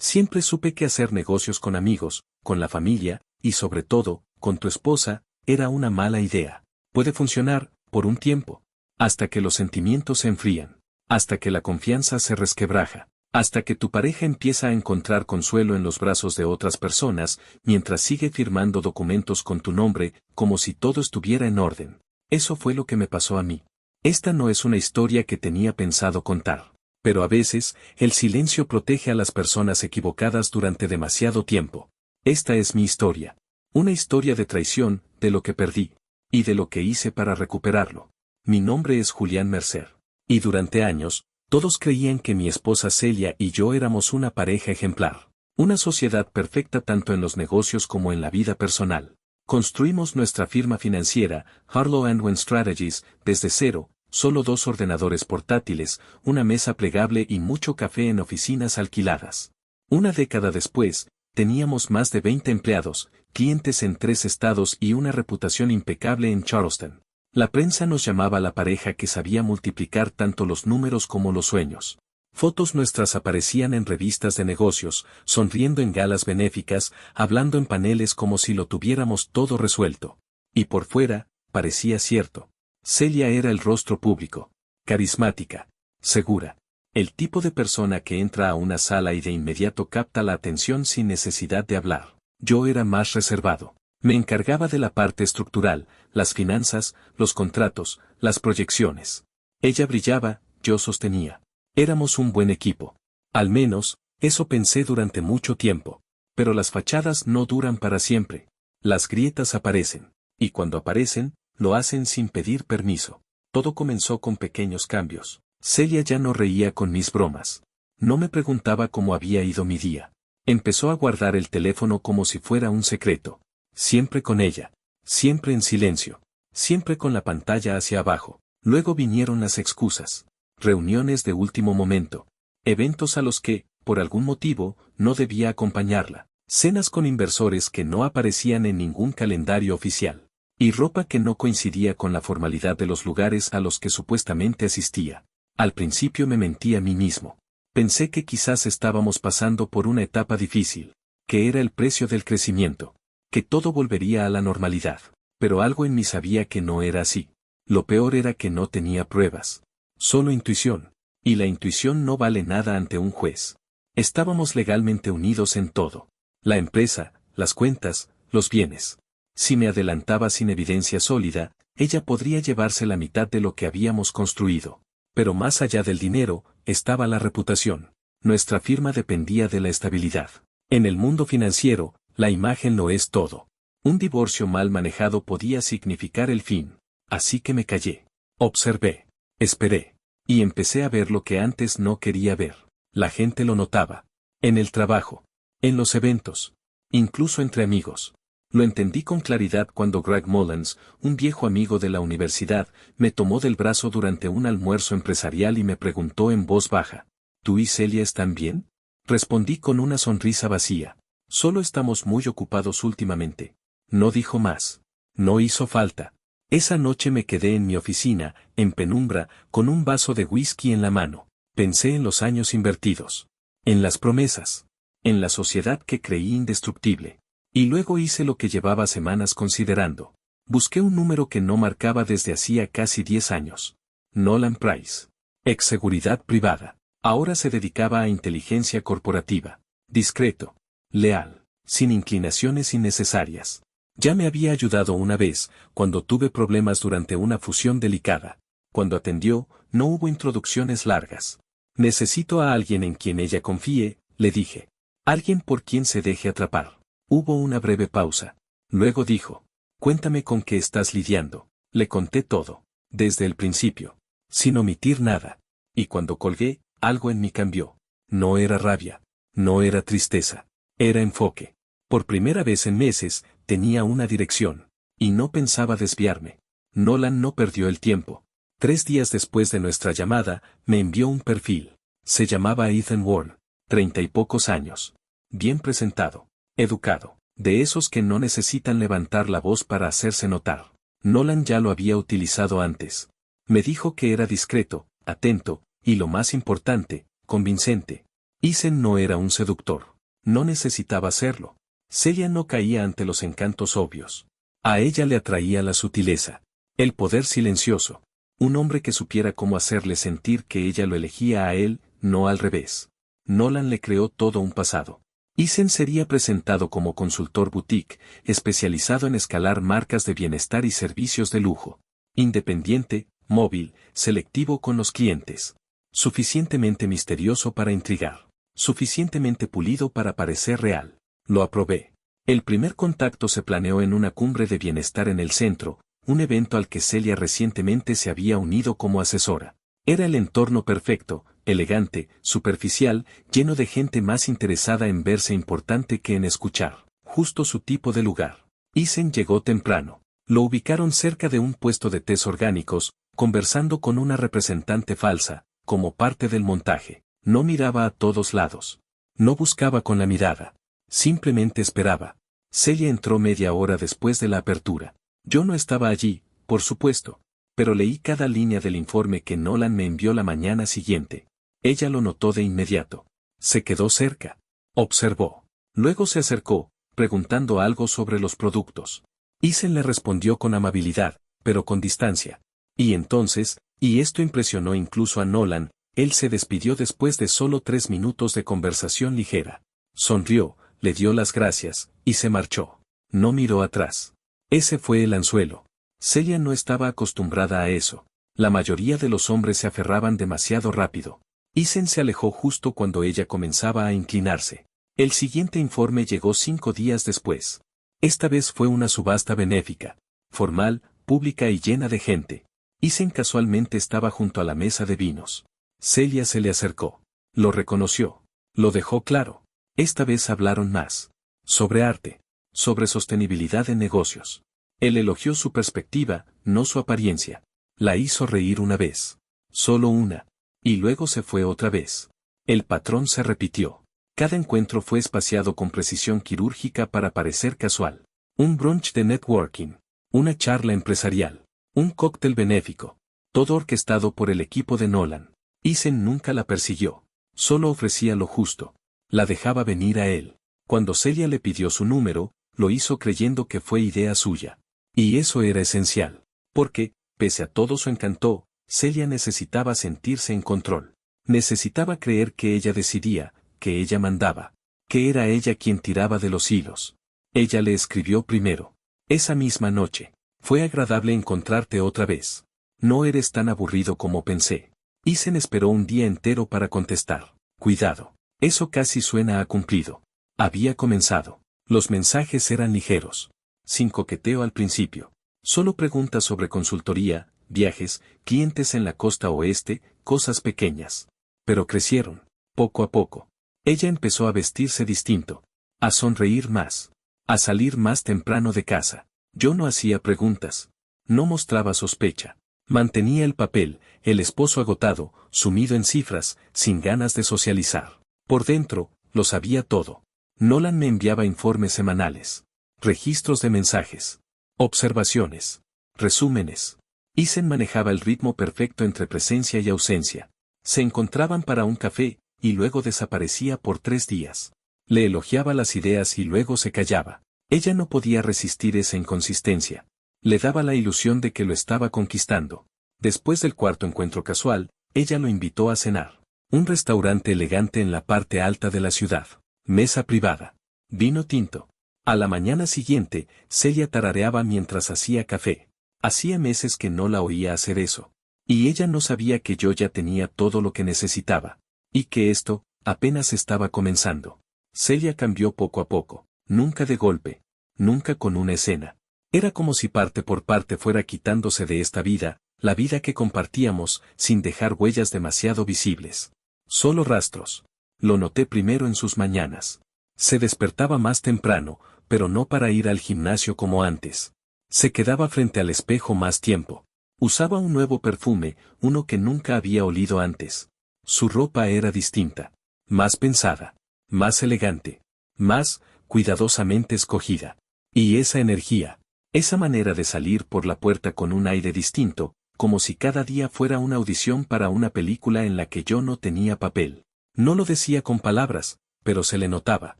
Siempre supe que hacer negocios con amigos, con la familia, y sobre todo, con tu esposa, era una mala idea. Puede funcionar, por un tiempo. Hasta que los sentimientos se enfrían. Hasta que la confianza se resquebraja. Hasta que tu pareja empieza a encontrar consuelo en los brazos de otras personas, mientras sigue firmando documentos con tu nombre, como si todo estuviera en orden. Eso fue lo que me pasó a mí. Esta no es una historia que tenía pensado contar. Pero a veces, el silencio protege a las personas equivocadas durante demasiado tiempo. Esta es mi historia. Una historia de traición, de lo que perdí. Y de lo que hice para recuperarlo. Mi nombre es Julián Mercer. Y durante años, todos creían que mi esposa Celia y yo éramos una pareja ejemplar. Una sociedad perfecta tanto en los negocios como en la vida personal. Construimos nuestra firma financiera, Harlow & Went Strategies, desde cero, solo 2 ordenadores portátiles, una mesa plegable y mucho café en oficinas alquiladas. Una década después, teníamos más de 20 empleados, clientes en 3 estados y una reputación impecable en Charleston. La prensa nos llamaba la pareja que sabía multiplicar tanto los números como los sueños. Fotos nuestras aparecían en revistas de negocios, sonriendo en galas benéficas, hablando en paneles como si lo tuviéramos todo resuelto. Y por fuera, parecía cierto. Celia era el rostro público. Carismática. Segura. El tipo de persona que entra a una sala y de inmediato capta la atención sin necesidad de hablar. Yo era más reservado. Me encargaba de la parte estructural, las finanzas, los contratos, las proyecciones. Ella brillaba, yo sostenía. Éramos un buen equipo. Al menos, eso pensé durante mucho tiempo. Pero las fachadas no duran para siempre. Las grietas aparecen. Y cuando aparecen, lo hacen sin pedir permiso. Todo comenzó con pequeños cambios. Celia ya no reía con mis bromas. No me preguntaba cómo había ido mi día. Empezó a guardar el teléfono como si fuera un secreto. Siempre con ella. Siempre en silencio. Siempre con la pantalla hacia abajo. Luego vinieron las excusas. Reuniones de último momento. Eventos a los que, por algún motivo, no debía acompañarla. Cenas con inversores que no aparecían en ningún calendario oficial. Y ropa que no coincidía con la formalidad de los lugares a los que supuestamente asistía. Al principio me mentí a mí mismo. Pensé que quizás estábamos pasando por una etapa difícil. Que era el precio del crecimiento. Que todo volvería a la normalidad. Pero algo en mí sabía que no era así. Lo peor era que no tenía pruebas. Solo intuición. Y la intuición no vale nada ante un juez. Estábamos legalmente unidos en todo. La empresa, las cuentas, los bienes. Si me adelantaba sin evidencia sólida, ella podría llevarse la mitad de lo que habíamos construido. Pero más allá del dinero, estaba la reputación. Nuestra firma dependía de la estabilidad. En el mundo financiero, la imagen lo es todo. Un divorcio mal manejado podía significar el fin. Así que me callé. Observé. Esperé. Y empecé a ver lo que antes no quería ver. La gente lo notaba. En el trabajo. En los eventos. Incluso entre amigos. Lo entendí con claridad cuando Greg Mullins, un viejo amigo de la universidad, me tomó del brazo durante un almuerzo empresarial y me preguntó en voz baja. ¿Tú y Celia están bien? Respondí con una sonrisa vacía. Solo estamos muy ocupados últimamente. No dijo más. No hizo falta. Esa noche me quedé en mi oficina, en penumbra, con un vaso de whisky en la mano. Pensé en los años invertidos. En las promesas. En la sociedad que creí indestructible. Y luego hice lo que llevaba semanas considerando. Busqué un número que no marcaba desde hacía casi 10 años. Nolan Price. Ex seguridad privada. Ahora se dedicaba a inteligencia corporativa. Discreto. Leal. Sin inclinaciones innecesarias. Ya me había ayudado una vez, cuando tuve problemas durante una fusión delicada. Cuando atendió, no hubo introducciones largas. Necesito a alguien en quien ella confíe, le dije. Alguien por quien se deje atrapar. Hubo una breve pausa. Luego dijo, cuéntame con qué estás lidiando. Le conté todo, desde el principio, sin omitir nada. Y cuando colgué, algo en mí cambió. No era rabia, no era tristeza, era enfoque. Por primera vez en meses, tenía una dirección, y no pensaba desviarme. Nolan no perdió el tiempo. 3 días después de nuestra llamada, me envió un perfil. Se llamaba Ethan Warren, 30 y pocos años. Bien presentado. Educado, de esos que no necesitan levantar la voz para hacerse notar. Nolan ya lo había utilizado antes. Me dijo que era discreto, atento, y lo más importante, convincente. Isen no era un seductor. No necesitaba serlo. Celia no caía ante los encantos obvios. A ella le atraía la sutileza, el poder silencioso. Un hombre que supiera cómo hacerle sentir que ella lo elegía a él, no al revés. Nolan le creó todo un pasado. Isen sería presentado como consultor boutique, especializado en escalar marcas de bienestar y servicios de lujo. Independiente, móvil, selectivo con los clientes. Suficientemente misterioso para intrigar. Suficientemente pulido para parecer real. Lo aprobé. El primer contacto se planeó en una cumbre de bienestar en el centro, un evento al que Celia recientemente se había unido como asesora. Era el entorno perfecto, elegante, superficial, lleno de gente más interesada en verse importante que en escuchar. Justo su tipo de lugar. Isen llegó temprano. Lo ubicaron cerca de un puesto de tés orgánicos, conversando con una representante falsa, como parte del montaje. No miraba a todos lados. No buscaba con la mirada. Simplemente esperaba. Celia entró media hora después de la apertura. Yo no estaba allí, por supuesto, pero leí cada línea del informe que Nolan me envió la mañana siguiente. Ella lo notó de inmediato. Se quedó cerca. Observó. Luego se acercó, preguntando algo sobre los productos. Isen le respondió con amabilidad, pero con distancia. Y entonces, y esto impresionó incluso a Nolan, él se despidió después de solo 3 minutos de conversación ligera. Sonrió, le dio las gracias, y se marchó. No miró atrás. Ese fue el anzuelo. Celia no estaba acostumbrada a eso. La mayoría de los hombres se aferraban demasiado rápido. Isen se alejó justo cuando ella comenzaba a inclinarse. El siguiente informe llegó 5 días después. Esta vez fue una subasta benéfica, formal, pública y llena de gente. Isen casualmente estaba junto a la mesa de vinos. Celia se le acercó. Lo reconoció. Lo dejó claro. Esta vez hablaron más. Sobre arte. Sobre sostenibilidad en negocios. Él elogió su perspectiva, no su apariencia. La hizo reír una vez. Solo una. Y luego se fue otra vez. El patrón se repitió. Cada encuentro fue espaciado con precisión quirúrgica para parecer casual. Un brunch de networking. Una charla empresarial. Un cóctel benéfico. Todo orquestado por el equipo de Nolan. Isen nunca la persiguió. Solo ofrecía lo justo. La dejaba venir a él. Cuando Celia le pidió su número, lo hizo creyendo que fue idea suya. Y eso era esencial. Porque, pese a todo su encanto, Celia necesitaba sentirse en control. Necesitaba creer que ella decidía, que ella mandaba. Que era ella quien tiraba de los hilos. Ella le escribió primero. Esa misma noche. Fue agradable encontrarte otra vez. No eres tan aburrido como pensé. Isen esperó un día entero para contestar. Cuidado. Eso casi suena a cumplido. Había comenzado. Los mensajes eran ligeros. Sin coqueteo al principio. Solo preguntas sobre consultoría, viajes, clientes en la costa oeste, cosas pequeñas. Pero crecieron. Poco a poco. Ella empezó a vestirse distinto. A sonreír más. A salir más temprano de casa. Yo no hacía preguntas. No mostraba sospecha. Mantenía el papel, el esposo agotado, sumido en cifras, sin ganas de socializar. Por dentro, lo sabía todo. Nolan me enviaba informes semanales. Registros de mensajes. Observaciones. Resúmenes. Isen manejaba el ritmo perfecto entre presencia y ausencia. Se encontraban para un café, y luego desaparecía por 3 días. Le elogiaba las ideas y luego se callaba. Ella no podía resistir esa inconsistencia. Le daba la ilusión de que lo estaba conquistando. Después del cuarto encuentro casual, ella lo invitó a cenar. Un restaurante elegante en la parte alta de la ciudad. Mesa privada. Vino tinto. A la mañana siguiente, Celia tarareaba mientras hacía café. Hacía meses que no la oía hacer eso. Y ella no sabía que yo ya tenía todo lo que necesitaba. Y que esto, apenas estaba comenzando. Celia cambió poco a poco. Nunca de golpe. Nunca con una escena. Era como si parte por parte fuera quitándose de esta vida, la vida que compartíamos, sin dejar huellas demasiado visibles. Solo rastros. Lo noté primero en sus mañanas. Se despertaba más temprano, pero no para ir al gimnasio como antes. Se quedaba frente al espejo más tiempo. Usaba un nuevo perfume, uno que nunca había olido antes. Su ropa era distinta. Más pensada. Más elegante. Más, cuidadosamente escogida. Y esa energía. Esa manera de salir por la puerta con un aire distinto, como si cada día fuera una audición para una película en la que yo no tenía papel. No lo decía con palabras, pero se le notaba.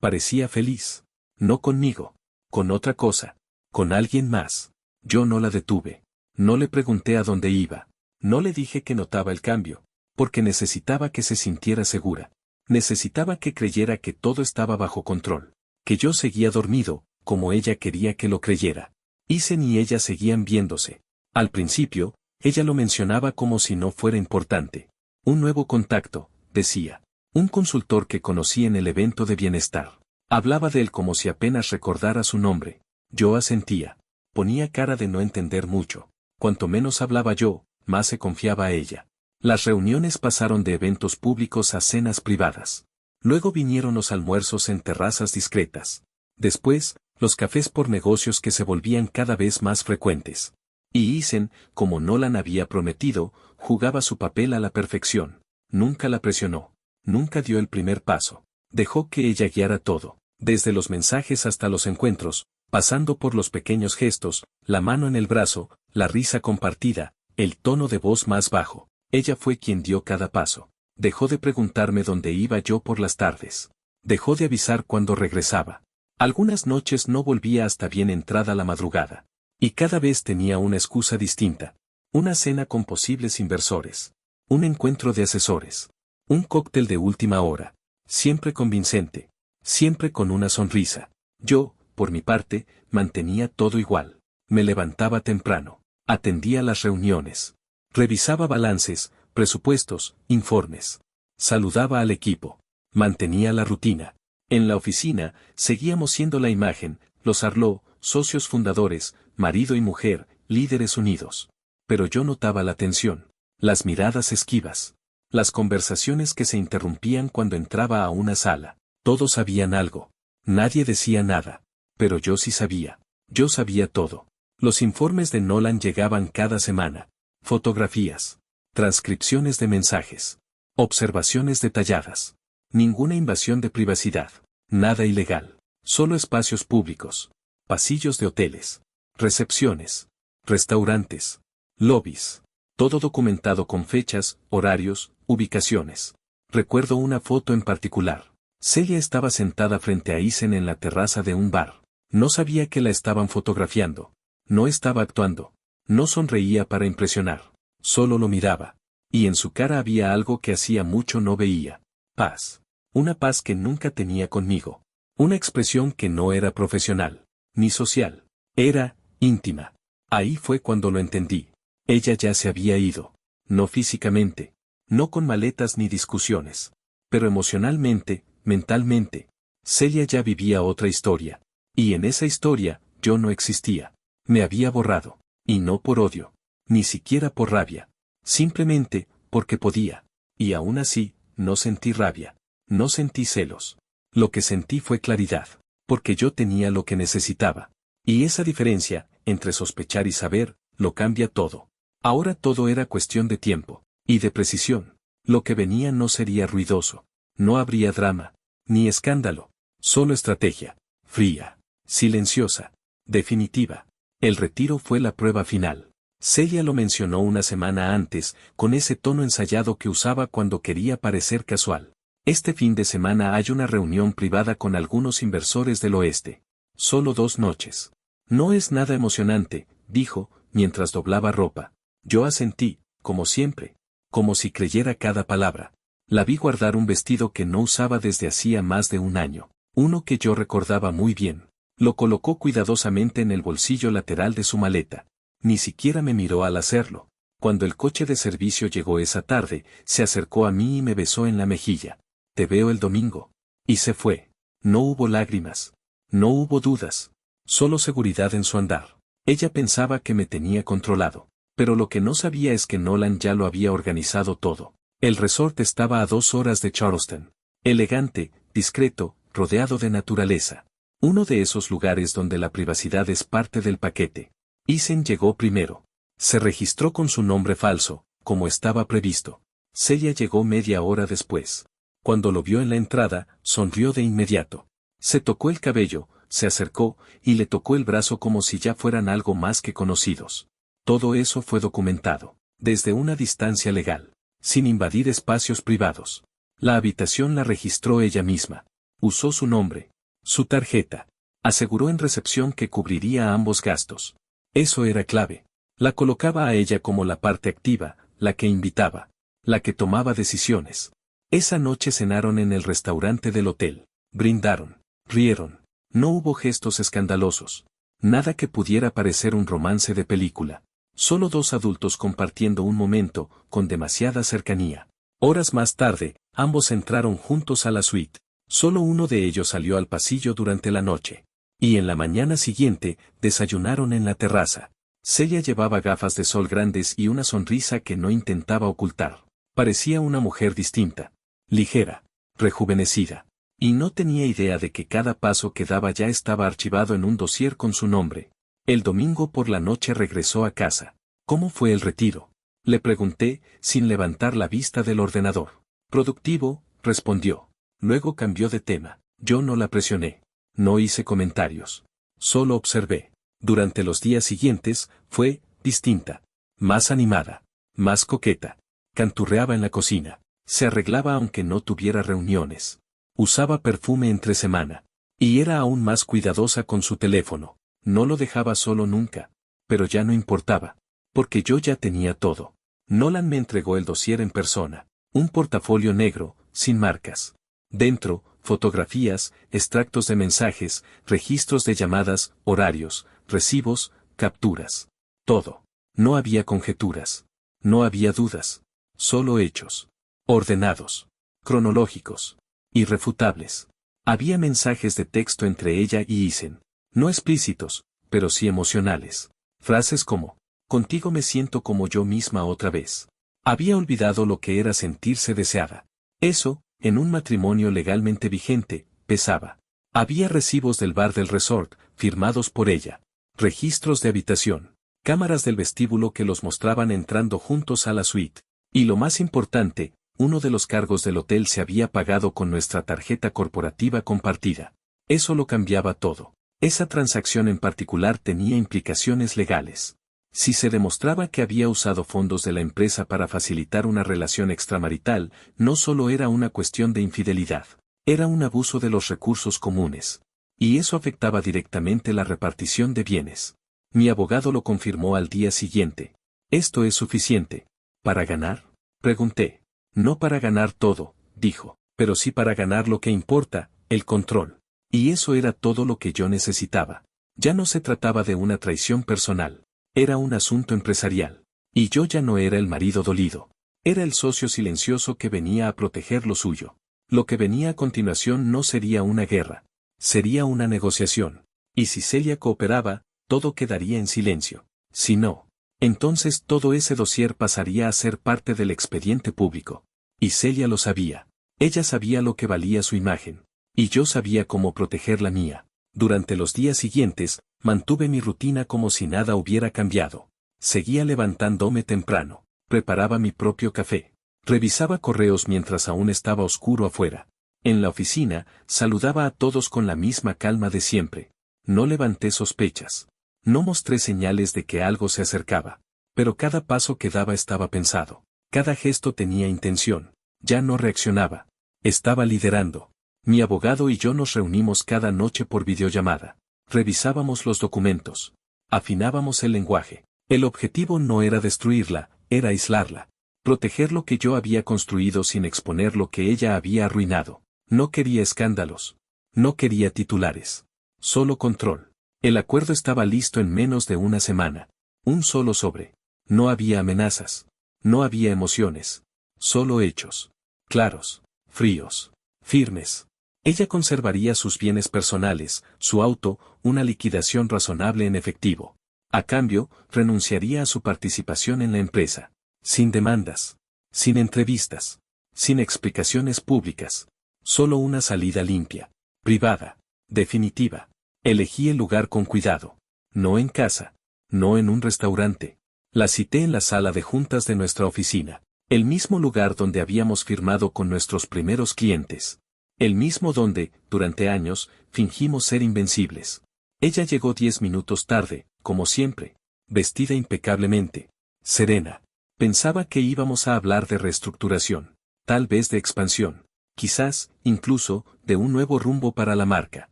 Parecía feliz. No conmigo. Con otra cosa. Con alguien más. Yo no la detuve. No le pregunté a dónde iba. No le dije que notaba el cambio. Porque necesitaba que se sintiera segura. Necesitaba que creyera que todo estaba bajo control. Que yo seguía dormido, como ella quería que lo creyera. Isen y ella seguían viéndose. Al principio, ella lo mencionaba como si no fuera importante. Un nuevo contacto, decía. Un consultor que conocí en el evento de bienestar. Hablaba de él como si apenas recordara su nombre. Yo asentía. Ponía cara de no entender mucho. Cuanto menos hablaba yo, más se confiaba ella. Las reuniones pasaron de eventos públicos a cenas privadas. Luego vinieron los almuerzos en terrazas discretas. Después, los cafés por negocios que se volvían cada vez más frecuentes. Y Isen, como Nolan había prometido, jugaba su papel a la perfección. Nunca la presionó. Nunca dio el primer paso. Dejó que ella guiara todo, desde los mensajes hasta los encuentros, pasando por los pequeños gestos, la mano en el brazo, la risa compartida, el tono de voz más bajo. Ella fue quien dio cada paso. Dejó de preguntarme dónde iba yo por las tardes. Dejó de avisar cuando regresaba. Algunas noches no volvía hasta bien entrada la madrugada. Y cada vez tenía una excusa distinta. Una cena con posibles inversores. Un encuentro de asesores. Un cóctel de última hora. Siempre convincente. Siempre con una sonrisa. Yo, por mi parte, mantenía todo igual. Me levantaba temprano. Atendía las reuniones. Revisaba balances, presupuestos, informes. Saludaba al equipo. Mantenía la rutina. En la oficina, seguíamos siendo la imagen, los Arlo, socios fundadores, marido y mujer, líderes unidos. Pero yo notaba la tensión, las miradas esquivas, las conversaciones que se interrumpían cuando entraba a una sala. Todos sabían algo. Nadie decía nada. Pero yo sí sabía. Yo sabía todo. Los informes de Nolan llegaban cada semana. Fotografías. Transcripciones de mensajes. Observaciones detalladas. Ninguna invasión de privacidad. Nada ilegal. Solo espacios públicos. Pasillos de hoteles. Recepciones. Restaurantes. Lobbies. Todo documentado con fechas, horarios, ubicaciones. Recuerdo una foto en particular. Celia estaba sentada frente a Isen en la terraza de un bar. No sabía que la estaban fotografiando. No estaba actuando. No sonreía para impresionar. Solo lo miraba. Y en su cara había algo que hacía mucho no veía. Paz. Una paz que nunca tenía conmigo. Una expresión que no era profesional. Ni social. Era íntima. Ahí fue cuando lo entendí. Ella ya se había ido. No físicamente. No con maletas ni discusiones. Pero emocionalmente, mentalmente. Celia ya vivía otra historia. Y en esa historia, yo no existía. Me había borrado. Y no por odio. Ni siquiera por rabia. Simplemente, porque podía. Y aún así, no sentí rabia. No sentí celos. Lo que sentí fue claridad. Porque yo tenía lo que necesitaba. Y esa diferencia, entre sospechar y saber, lo cambia todo. Ahora todo era cuestión de tiempo. Y de precisión. Lo que venía no sería ruidoso. No habría drama. Ni escándalo. Solo estrategia. Fría. Silenciosa. Definitiva. El retiro fue la prueba final. Celia lo mencionó una semana antes, con ese tono ensayado que usaba cuando quería parecer casual. Este fin de semana hay una reunión privada con algunos inversores del oeste. Solo 2 noches. No es nada emocionante, dijo, mientras doblaba ropa. Yo asentí, como siempre. Como si creyera cada palabra. La vi guardar un vestido que no usaba desde hacía más de un año. Uno que yo recordaba muy bien. Lo colocó cuidadosamente en el bolsillo lateral de su maleta. Ni siquiera me miró al hacerlo. Cuando el coche de servicio llegó esa tarde, se acercó a mí y me besó en la mejilla. Te veo el domingo. Y se fue. No hubo lágrimas. No hubo dudas. Solo seguridad en su andar. Ella pensaba que me tenía controlado. Pero lo que no sabía es que Nolan ya lo había organizado todo. El resort estaba a 2 horas de Charleston. Elegante, discreto, rodeado de naturaleza. Uno de esos lugares donde la privacidad es parte del paquete. Isen llegó primero. Se registró con su nombre falso, como estaba previsto. Celia llegó media hora después. Cuando lo vio en la entrada, sonrió de inmediato. Se tocó el cabello, se acercó, y le tocó el brazo como si ya fueran algo más que conocidos. Todo eso fue documentado, desde una distancia legal, sin invadir espacios privados. La habitación la registró ella misma. Usó su nombre, su tarjeta. Aseguró en recepción que cubriría ambos gastos. Eso era clave. La colocaba a ella como la parte activa, la que invitaba, la que tomaba decisiones. Esa noche cenaron en el restaurante del hotel. Brindaron, rieron. No hubo gestos escandalosos. Nada que pudiera parecer un romance de película. Solo dos adultos compartiendo un momento, con demasiada cercanía. Horas más tarde, ambos entraron juntos a la suite. Solo uno de ellos salió al pasillo durante la noche. Y en la mañana siguiente, desayunaron en la terraza. Celia llevaba gafas de sol grandes y una sonrisa que no intentaba ocultar. Parecía una mujer distinta, ligera, rejuvenecida. Y no tenía idea de que cada paso que daba ya estaba archivado en un dossier con su nombre. El domingo por la noche regresó a casa. ¿Cómo fue el retiro? Le pregunté, sin levantar la vista del ordenador. Productivo, respondió. Luego cambió de tema. Yo no la presioné. No hice comentarios. Solo observé. Durante los días siguientes, fue distinta. Más animada. Más coqueta. Canturreaba en la cocina. Se arreglaba aunque no tuviera reuniones. Usaba perfume entre semana. Y era aún más cuidadosa con su teléfono. No lo dejaba solo nunca. Pero ya no importaba. Porque yo ya tenía todo. Nolan me entregó el dossier en persona. Un portafolio negro, sin marcas. Dentro, fotografías, extractos de mensajes, registros de llamadas, horarios, recibos, capturas. Todo. No había conjeturas. No había dudas. Solo hechos. Ordenados. Cronológicos. Irrefutables. Había mensajes de texto entre ella y Isen. No explícitos, pero sí emocionales. Frases como, contigo me siento como yo misma otra vez. Había olvidado lo que era sentirse deseada. Eso, en un matrimonio legalmente vigente, pesaba. Había recibos del bar del resort, firmados por ella. Registros de habitación. Cámaras del vestíbulo que los mostraban entrando juntos a la suite. Y lo más importante, uno de los cargos del hotel se había pagado con nuestra tarjeta corporativa compartida. Eso lo cambiaba todo. Esa transacción en particular tenía implicaciones legales. Si se demostraba que había usado fondos de la empresa para facilitar una relación extramarital, no solo era una cuestión de infidelidad, era un abuso de los recursos comunes. Y eso afectaba directamente la repartición de bienes. Mi abogado lo confirmó al día siguiente. ¿Esto es suficiente? ¿Para ganar? Pregunté. No para ganar todo, dijo, pero sí para ganar lo que importa, el control. Y eso era todo lo que yo necesitaba. Ya no se trataba de una traición personal. Era un asunto empresarial. Y yo ya no era el marido dolido. Era el socio silencioso que venía a proteger lo suyo. Lo que venía a continuación no sería una guerra. Sería una negociación. Y si Celia cooperaba, todo quedaría en silencio. Si no, entonces todo ese dossier pasaría a ser parte del expediente público. Y Celia lo sabía. Ella sabía lo que valía su imagen. Y yo sabía cómo proteger la mía. Durante los días siguientes, mantuve mi rutina como si nada hubiera cambiado. Seguía levantándome temprano. Preparaba mi propio café. Revisaba correos mientras aún estaba oscuro afuera. En la oficina, saludaba a todos con la misma calma de siempre. No levanté sospechas. No mostré señales de que algo se acercaba. Pero cada paso que daba estaba pensado. Cada gesto tenía intención. Ya no reaccionaba. Estaba liderando. Mi abogado y yo nos reunimos cada noche por videollamada. Revisábamos los documentos. Afinábamos el lenguaje. El objetivo no era destruirla, era aislarla. Proteger lo que yo había construido sin exponer lo que ella había arruinado. No quería escándalos. No quería titulares. Solo control. El acuerdo estaba listo en menos de una semana. Un solo sobre. No había amenazas. No había emociones. Solo hechos. Claros. Fríos. Firmes. Ella conservaría sus bienes personales, su auto, una liquidación razonable en efectivo. A cambio, renunciaría a su participación en la empresa. Sin demandas. Sin entrevistas. Sin explicaciones públicas. Solo una salida limpia. Privada. Definitiva. Elegí el lugar con cuidado. No en casa. No en un restaurante. La cité en la sala de juntas de nuestra oficina. El mismo lugar donde habíamos firmado con nuestros primeros clientes. El mismo donde, durante años, fingimos ser invencibles. Ella llegó 10 minutos tarde, como siempre. Vestida impecablemente. Serena. Pensaba que íbamos a hablar de reestructuración. Tal vez de expansión. Quizás, incluso, de un nuevo rumbo para la marca.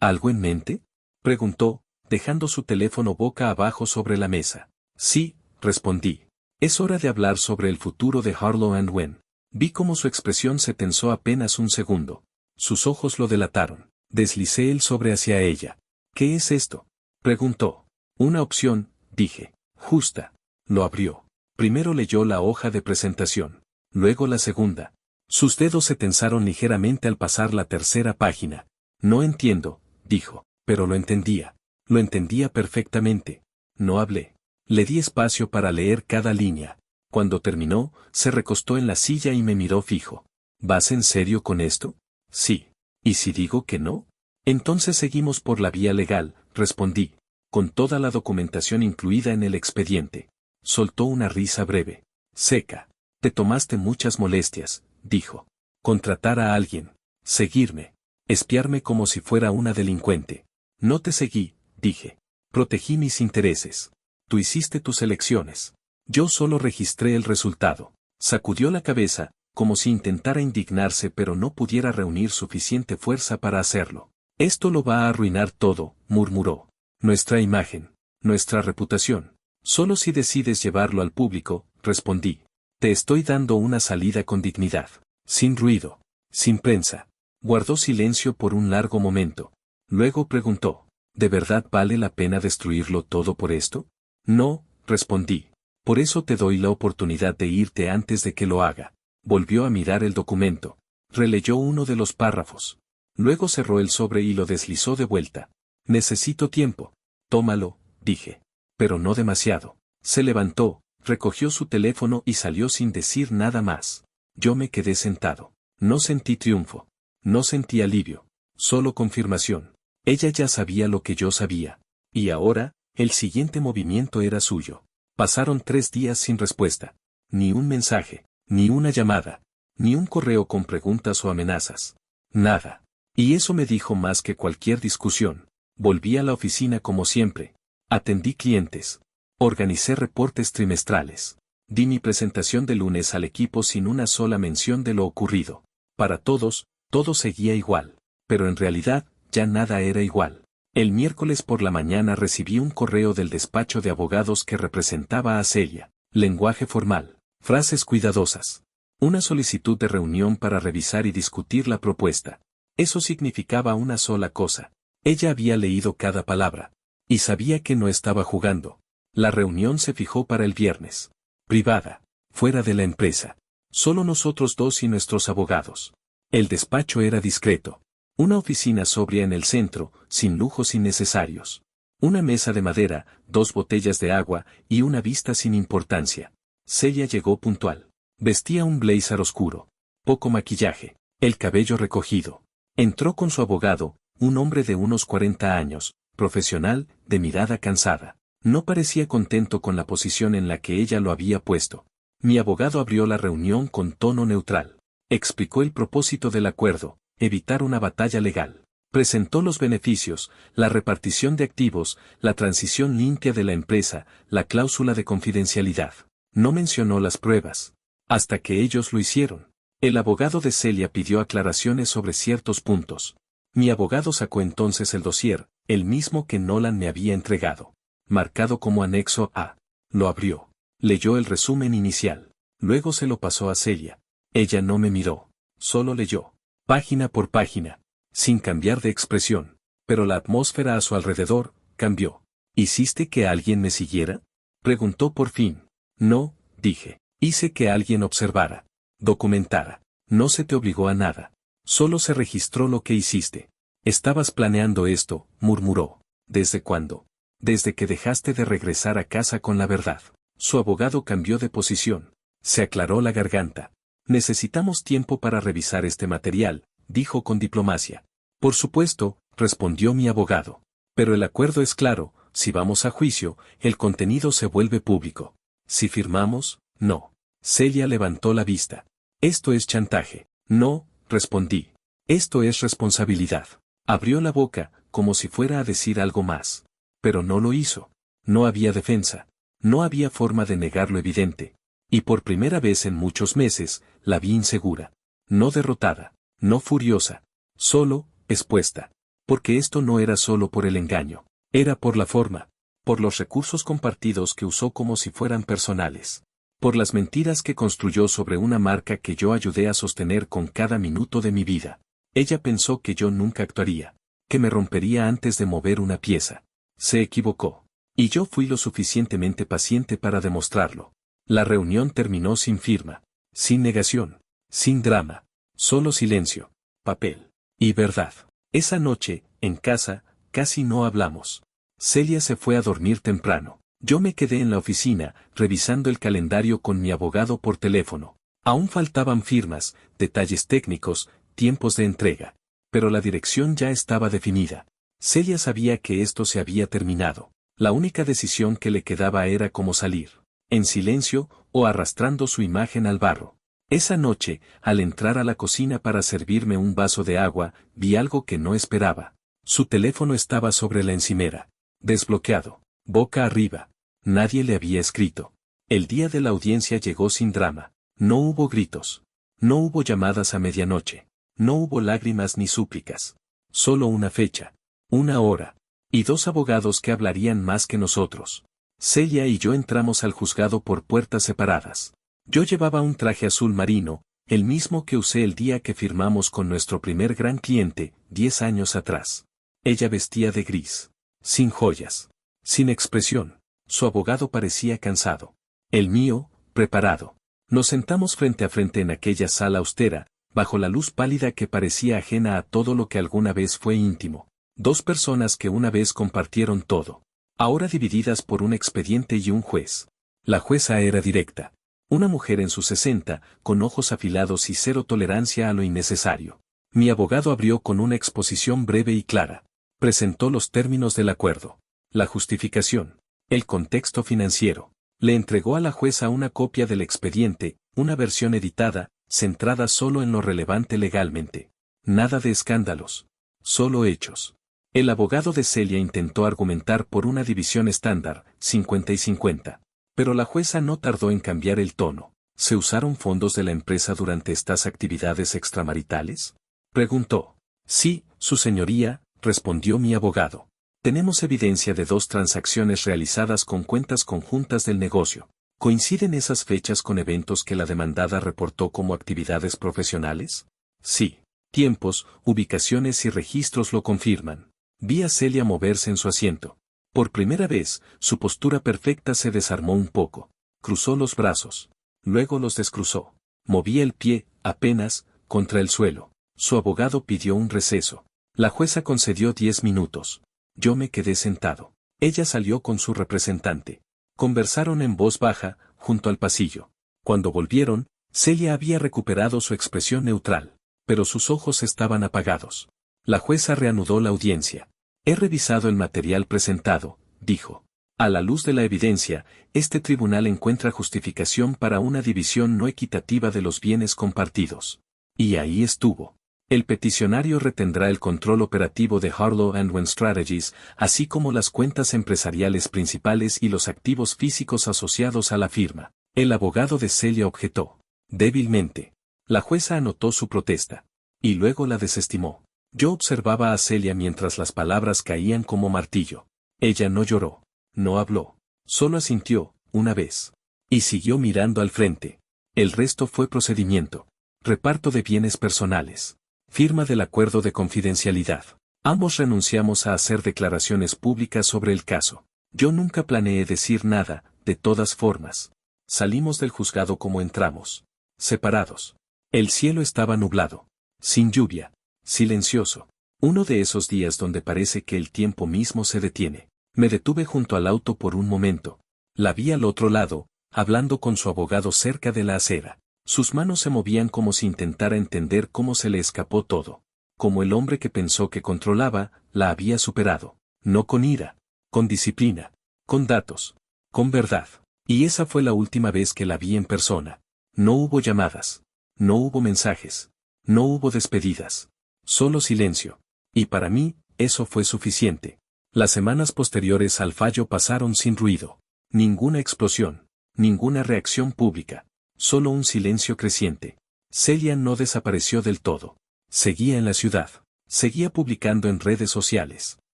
¿Algo en mente?, preguntó, dejando su teléfono boca abajo sobre la mesa. Sí, respondí. Es hora de hablar sobre el futuro de Harlow and Wren. Vi cómo su expresión se tensó apenas un segundo. Sus ojos lo delataron. Deslicé el sobre hacia ella. ¿Qué es esto?, preguntó. Una opción, dije. Justa. Lo abrió. Primero leyó la hoja de presentación. Luego la segunda. Sus dedos se tensaron ligeramente al pasar la tercera página. No entiendo, dijo, pero lo entendía. Lo entendía perfectamente. No hablé. Le di espacio para leer cada línea. Cuando terminó, se recostó en la silla y me miró fijo. ¿Vas en serio con esto? Sí. ¿Y si digo que no? Entonces seguimos por la vía legal, respondí, con toda la documentación incluida en el expediente. Soltó una risa breve. Seca. Te tomaste muchas molestias, dijo. Contratar a alguien. Seguirme. Espiarme como si fuera una delincuente. No te seguí, dije. Protegí mis intereses. Tú hiciste tus elecciones. Yo solo registré el resultado. Sacudió la cabeza, como si intentara indignarse pero no pudiera reunir suficiente fuerza para hacerlo. Esto lo va a arruinar todo, murmuró. Nuestra imagen. Nuestra reputación. Solo si decides llevarlo al público, respondí. Te estoy dando una salida con dignidad. Sin ruido. Sin prensa. Guardó silencio por un largo momento. Luego preguntó. ¿De verdad vale la pena destruirlo todo por esto? No, respondí. Por eso te doy la oportunidad de irte antes de que lo haga. Volvió a mirar el documento. Releyó uno de los párrafos. Luego cerró el sobre y lo deslizó de vuelta. Necesito tiempo. Tómalo, dije. Pero no demasiado. Se levantó, recogió su teléfono y salió sin decir nada más. Yo me quedé sentado. No sentí triunfo. No sentí alivio. Solo confirmación. Ella ya sabía lo que yo sabía. Y ahora, el siguiente movimiento era suyo. Pasaron 3 días sin respuesta. Ni un mensaje, ni una llamada, ni un correo con preguntas o amenazas. Nada. Y eso me dijo más que cualquier discusión. Volví a la oficina como siempre. Atendí clientes. Organicé reportes trimestrales. Di mi presentación de lunes al equipo sin una sola mención de lo ocurrido. Para todos, todo seguía igual. Pero en realidad, ya nada era igual. El miércoles por la mañana recibí un correo del despacho de abogados que representaba a Celia. Lenguaje formal. Frases cuidadosas. Una solicitud de reunión para revisar y discutir la propuesta. Eso significaba una sola cosa. Ella había leído cada palabra. Y sabía que no estaba jugando. La reunión se fijó para el viernes. Privada. Fuera de la empresa. Solo nosotros dos y nuestros abogados. El despacho era discreto. Una oficina sobria en el centro, sin lujos innecesarios. Una mesa de madera, 2 botellas de agua y una vista sin importancia. Celia llegó puntual. Vestía un blazer oscuro. Poco maquillaje. El cabello recogido. Entró con su abogado, un hombre de unos 40 años, profesional, de mirada cansada. No parecía contento con la posición en la que ella lo había puesto. Mi abogado abrió la reunión con tono neutral. Explicó el propósito del acuerdo, evitar una batalla legal. Presentó los beneficios, la repartición de activos, la transición limpia de la empresa, la cláusula de confidencialidad. No mencionó las pruebas. Hasta que ellos lo hicieron. El abogado de Celia pidió aclaraciones sobre ciertos puntos. Mi abogado sacó entonces el dossier, el mismo que Nolan me había entregado. Marcado como anexo A. Lo abrió. Leyó el resumen inicial. Luego se lo pasó a Celia. Ella no me miró. Solo leyó. Página por página. Sin cambiar de expresión. Pero la atmósfera a su alrededor cambió. ¿Hiciste que alguien me siguiera?, preguntó por fin. No, dije. Hice que alguien observara. Documentara. No se te obligó a nada. Solo se registró lo que hiciste. Estabas planeando esto, murmuró. ¿Desde cuándo? Desde que dejaste de regresar a casa con la verdad. Su abogado cambió de posición. Se aclaró la garganta. Necesitamos tiempo para revisar este material, dijo con diplomacia. Por supuesto, respondió mi abogado. Pero el acuerdo es claro, si vamos a juicio, el contenido se vuelve público. Si firmamos, no. Celia levantó la vista. Esto es chantaje. No, respondí. Esto es responsabilidad. Abrió la boca, como si fuera a decir algo más. Pero no lo hizo. No había defensa. No había forma de negar lo evidente. Y por primera vez en muchos meses, la vi insegura. No derrotada. No furiosa. Solo, expuesta. Porque esto no era solo por el engaño. Era por la forma. Por los recursos compartidos que usó como si fueran personales. Por las mentiras que construyó sobre una marca que yo ayudé a sostener con cada minuto de mi vida. Ella pensó que yo nunca actuaría. Que me rompería antes de mover una pieza. Se equivocó. Y yo fui lo suficientemente paciente para demostrarlo. La reunión terminó sin firma. Sin negación. Sin drama. Solo silencio. Papel. Y verdad. Esa noche, en casa, casi no hablamos. Celia se fue a dormir temprano. Yo me quedé en la oficina, revisando el calendario con mi abogado por teléfono. Aún faltaban firmas, detalles técnicos, tiempos de entrega. Pero la dirección ya estaba definida. Celia sabía que esto se había terminado. La única decisión que le quedaba era cómo salir. En silencio, o arrastrando su imagen al barro. Esa noche, al entrar a la cocina para servirme un vaso de agua, vi algo que no esperaba. Su teléfono estaba sobre la encimera. Desbloqueado. Boca arriba. Nadie le había escrito. El día de la audiencia llegó sin drama. No hubo gritos. No hubo llamadas a medianoche. No hubo lágrimas ni súplicas. Solo una fecha. Una hora. Y dos abogados que hablarían más que nosotros. Celia y yo entramos al juzgado por puertas separadas. Yo llevaba un traje azul marino, el mismo que usé el día que firmamos con nuestro primer gran cliente, 10 años atrás. Ella vestía de gris. Sin joyas. Sin expresión. Su abogado parecía cansado. El mío, preparado. Nos sentamos frente a frente en aquella sala austera, bajo la luz pálida que parecía ajena a todo lo que alguna vez fue íntimo. Dos personas que una vez compartieron todo. Ahora divididas por un expediente y un juez. La jueza era directa. Una mujer en sus 60, con ojos afilados y cero tolerancia a lo innecesario. Mi abogado abrió con una exposición breve y clara. Presentó los términos del acuerdo. La justificación. El contexto financiero. Le entregó a la jueza una copia del expediente, una versión editada, centrada solo en lo relevante legalmente. Nada de escándalos. Solo hechos. El abogado de Celia intentó argumentar por una división estándar, 50 y 50. Pero la jueza no tardó en cambiar el tono. ¿Se usaron fondos de la empresa durante estas actividades extramaritales? Preguntó. Sí, su señoría, respondió mi abogado. Tenemos evidencia de 2 transacciones realizadas con cuentas conjuntas del negocio. ¿Coinciden esas fechas con eventos que la demandada reportó como actividades profesionales? Sí. Tiempos, ubicaciones y registros lo confirman. Vi a Celia moverse en su asiento. Por primera vez, su postura perfecta se desarmó un poco. Cruzó los brazos. Luego los descruzó. Movía el pie, apenas, contra el suelo. Su abogado pidió un receso. La jueza concedió 10 minutos. Yo me quedé sentado. Ella salió con su representante. Conversaron en voz baja, junto al pasillo. Cuando volvieron, Celia había recuperado su expresión neutral, pero sus ojos estaban apagados. La jueza reanudó la audiencia. He revisado el material presentado, dijo. A la luz de la evidencia, este tribunal encuentra justificación para una división no equitativa de los bienes compartidos. Y ahí estuvo. El peticionario retendrá el control operativo de Harlow & Went Strategies, así como las cuentas empresariales principales y los activos físicos asociados a la firma. El abogado de Celia objetó. Débilmente. La jueza anotó su protesta. Y luego la desestimó. Yo observaba a Celia mientras las palabras caían como martillo. Ella no lloró. No habló. Solo asintió, una vez. Y siguió mirando al frente. El resto fue procedimiento. Reparto de bienes personales. Firma del acuerdo de confidencialidad. Ambos renunciamos a hacer declaraciones públicas sobre el caso. Yo nunca planeé decir nada, de todas formas. Salimos del juzgado como entramos. Separados. El cielo estaba nublado. Sin lluvia. Silencioso. Uno de esos días donde parece que el tiempo mismo se detiene. Me detuve junto al auto por un momento. La vi al otro lado, hablando con su abogado cerca de la acera. Sus manos se movían como si intentara entender cómo se le escapó todo. Como el hombre que pensó que controlaba, la había superado. No con ira. Con disciplina. Con datos. Con verdad. Y esa fue la última vez que la vi en persona. No hubo llamadas. No hubo mensajes. No hubo despedidas. Solo silencio. Y para mí, eso fue suficiente. Las semanas posteriores al fallo pasaron sin ruido. Ninguna explosión. Ninguna reacción pública. Solo un silencio creciente. Celia no desapareció del todo. Seguía en la ciudad. Seguía publicando en redes sociales.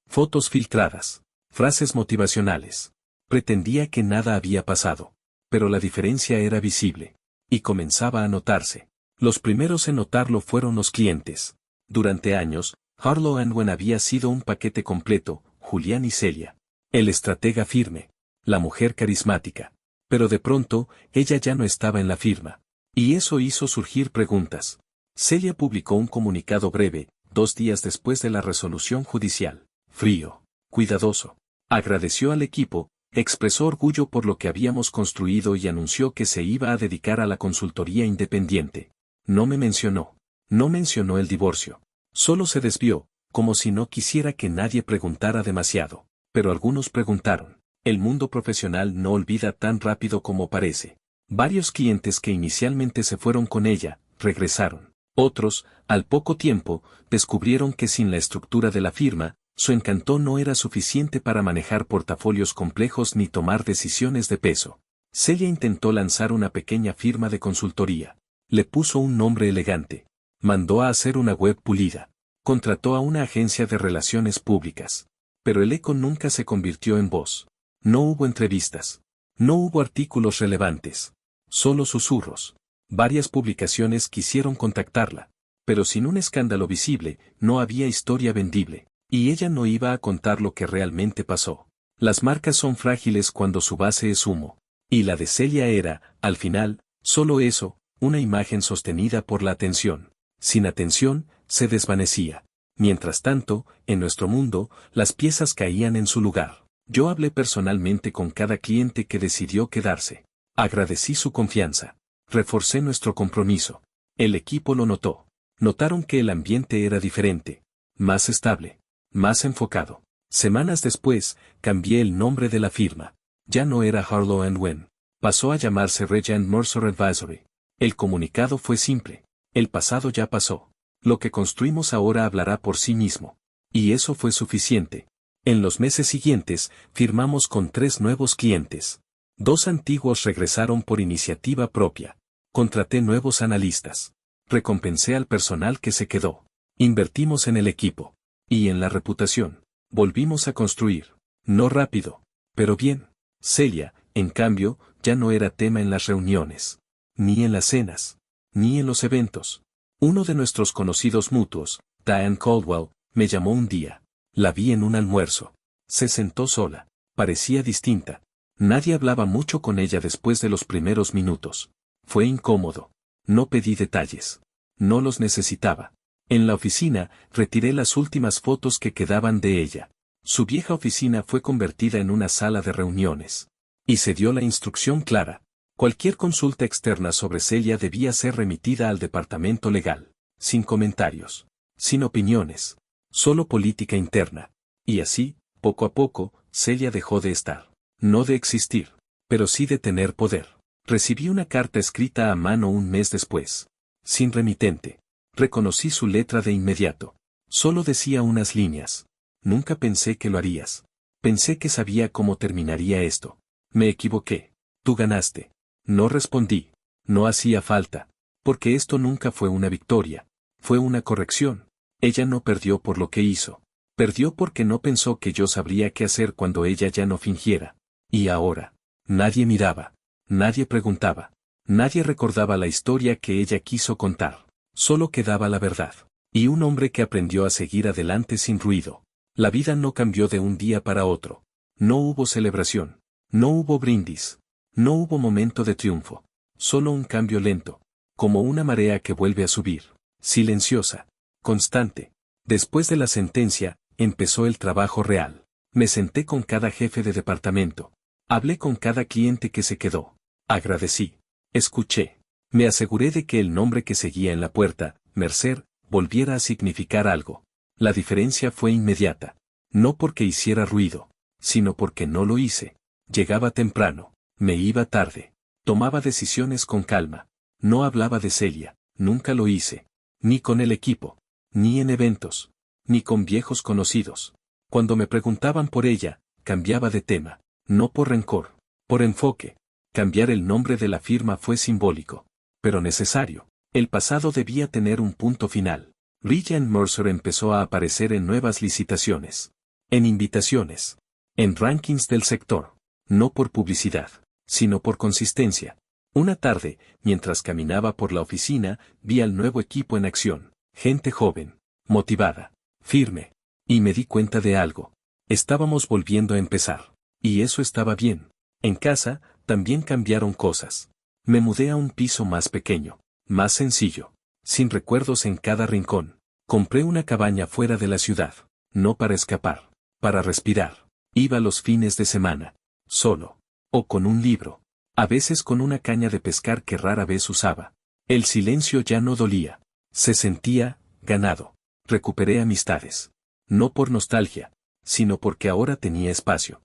Fotos filtradas. Frases motivacionales. Pretendía que nada había pasado. Pero la diferencia era visible. Y comenzaba a notarse. Los primeros en notarlo fueron los clientes. Durante años, Harlow and Wren había sido un paquete completo, Julián y Celia. El estratega firme. La mujer carismática. Pero de pronto, ella ya no estaba en la firma. Y eso hizo surgir preguntas. Celia publicó un comunicado breve, 2 días después de la resolución judicial. Frío. Cuidadoso. Agradeció al equipo, expresó orgullo por lo que habíamos construido y anunció que se iba a dedicar a la consultoría independiente. No me mencionó. No mencionó el divorcio. Solo se desvió, como si no quisiera que nadie preguntara demasiado. Pero algunos preguntaron. El mundo profesional no olvida tan rápido como parece. Varios clientes que inicialmente se fueron con ella, regresaron. Otros, al poco tiempo, descubrieron que sin la estructura de la firma, su encanto no era suficiente para manejar portafolios complejos ni tomar decisiones de peso. Celia intentó lanzar una pequeña firma de consultoría. Le puso un nombre elegante. Mandó a hacer una web pulida. Contrató a una agencia de relaciones públicas. Pero el eco nunca se convirtió en voz. No hubo entrevistas. No hubo artículos relevantes. Solo susurros. Varias publicaciones quisieron contactarla. Pero sin un escándalo visible, no había historia vendible. Y ella no iba a contar lo que realmente pasó. Las marcas son frágiles cuando su base es humo. Y la de Celia era, al final, solo eso, una imagen sostenida por la atención. Sin atención, se desvanecía. Mientras tanto, en nuestro mundo, las piezas caían en su lugar. Yo hablé personalmente con cada cliente que decidió quedarse. Agradecí su confianza. Reforcé nuestro compromiso. El equipo lo notó. Notaron que el ambiente era diferente. Más estable. Más enfocado. Semanas después, cambié el nombre de la firma. Ya no era Harlow and Wren. Pasó a llamarse Regent Mercer Advisory. El comunicado fue simple. El pasado ya pasó. Lo que construimos ahora hablará por sí mismo. Y eso fue suficiente. En los meses siguientes, firmamos con 3 nuevos clientes. 2 antiguos regresaron por iniciativa propia. Contraté nuevos analistas. Recompensé al personal que se quedó. Invertimos en el equipo. Y en la reputación. Volvimos a construir. No rápido. Pero bien. Celia, en cambio, ya no era tema en las reuniones. Ni en las cenas. Ni en los eventos. Uno de nuestros conocidos mutuos, Diane Caldwell, me llamó un día. La vi en un almuerzo. Se sentó sola. Parecía distinta. Nadie hablaba mucho con ella después de los primeros minutos. Fue incómodo. No pedí detalles. No los necesitaba. En la oficina, retiré las últimas fotos que quedaban de ella. Su vieja oficina fue convertida en una sala de reuniones. Y se dio la instrucción clara. Cualquier consulta externa sobre Celia debía ser remitida al departamento legal. Sin comentarios. Sin opiniones. Solo política interna. Y así, poco a poco, Celia dejó de estar. No de existir. Pero sí de tener poder. Recibí una carta escrita a mano un mes después. Sin remitente. Reconocí su letra de inmediato. Solo decía unas líneas. Nunca pensé que lo harías. Pensé que sabía cómo terminaría esto. Me equivoqué. Tú ganaste. No respondí. No hacía falta. Porque esto nunca fue una victoria. Fue una corrección. Ella no perdió por lo que hizo. Perdió porque no pensó que yo sabría qué hacer cuando ella ya no fingiera. Y ahora. Nadie miraba. Nadie preguntaba. Nadie recordaba la historia que ella quiso contar. Solo quedaba la verdad. Y un hombre que aprendió a seguir adelante sin ruido. La vida no cambió de un día para otro. No hubo celebración. No hubo brindis. No hubo momento de triunfo. Solo un cambio lento. Como una marea que vuelve a subir. Silenciosa. Constante. Después de la sentencia, empezó el trabajo real. Me senté con cada jefe de departamento. Hablé con cada cliente que se quedó. Agradecí. Escuché. Me aseguré de que el nombre que seguía en la puerta, Mercer, volviera a significar algo. La diferencia fue inmediata. No porque hiciera ruido, sino porque no lo hice. Llegaba temprano. Me iba tarde. Tomaba decisiones con calma. No hablaba de Celia. Nunca lo hice. Ni con el equipo. Ni en eventos. Ni con viejos conocidos. Cuando me preguntaban por ella, cambiaba de tema. No por rencor. Por enfoque. Cambiar el nombre de la firma fue simbólico. Pero necesario. El pasado debía tener un punto final. Ryan Mercer empezó a aparecer en nuevas licitaciones, en invitaciones, en rankings del sector, no por publicidad, sino por consistencia. Una tarde, mientras caminaba por la oficina, vi al nuevo equipo en acción, gente joven, motivada, firme, y me di cuenta de algo. Estábamos volviendo a empezar, y eso estaba bien. En casa, también cambiaron cosas. Me mudé a un piso más pequeño, más sencillo, sin recuerdos en cada rincón. Compré una cabaña fuera de la ciudad, no para escapar, para respirar. Iba los fines de semana, solo, o con un libro, a veces con una caña de pescar que rara vez usaba. El silencio ya no dolía, se sentía ganado. Recuperé amistades, no por nostalgia, sino porque ahora tenía espacio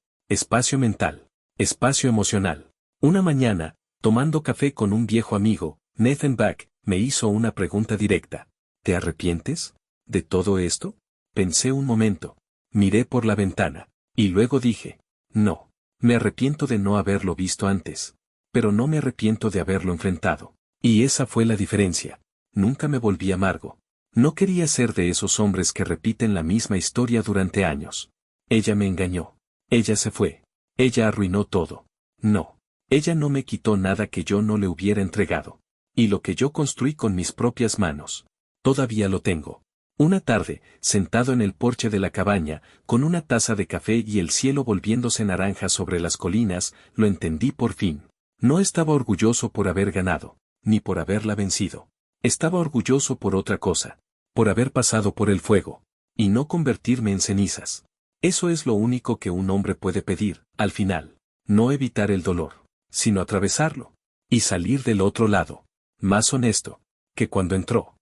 mental, espacio emocional. Una mañana, tomando café con un viejo amigo, Nathan Back, me hizo una pregunta directa. ¿Te arrepientes de todo esto? Pensé un momento, miré por la ventana, y luego dije, no, me arrepiento de no haberlo visto antes, pero no me arrepiento de haberlo enfrentado. Y esa fue la diferencia. Nunca me volví amargo. No quería ser de esos hombres que repiten la misma historia durante años. Ella me engañó. Ella se fue. Ella arruinó todo. No. Ella no me quitó nada que yo no le hubiera entregado. Y lo que yo construí con mis propias manos, todavía lo tengo. Una tarde, sentado en el porche de la cabaña, con una taza de café y el cielo volviéndose naranja sobre las colinas, lo entendí por fin. No estaba orgulloso por haber ganado, ni por haberla vencido. Estaba orgulloso por otra cosa, por haber pasado por el fuego, y no convertirme en cenizas. Eso es lo único que un hombre puede pedir, al final. No evitar el dolor, sino atravesarlo, y salir del otro lado, más honesto, que cuando entró.